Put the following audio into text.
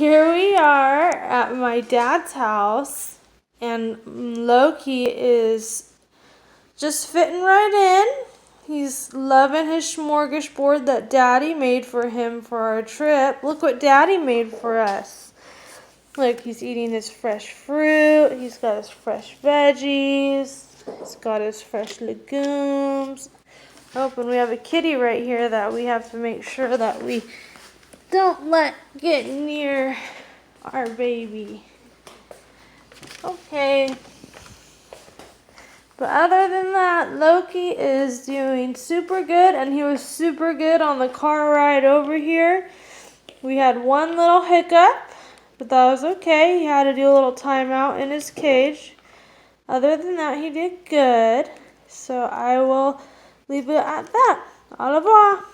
Here we are at my dad's house, and Loki is just fitting right in. He's loving his smorgasbord that Daddy made for him for our trip. Look what Daddy made for us. Look, he's eating his fresh fruit. He's got his fresh veggies. He's got his fresh legumes. Oh, and we have a kitty right here that we have to make sure that we don't let get near our baby. Okay. But other than that, Loki is doing super good, and he was super good on the car ride over here. We had one little hiccup, but that was okay. He had to do a little timeout in his cage. Other than that, he did good. So I will leave it at that. Au revoir.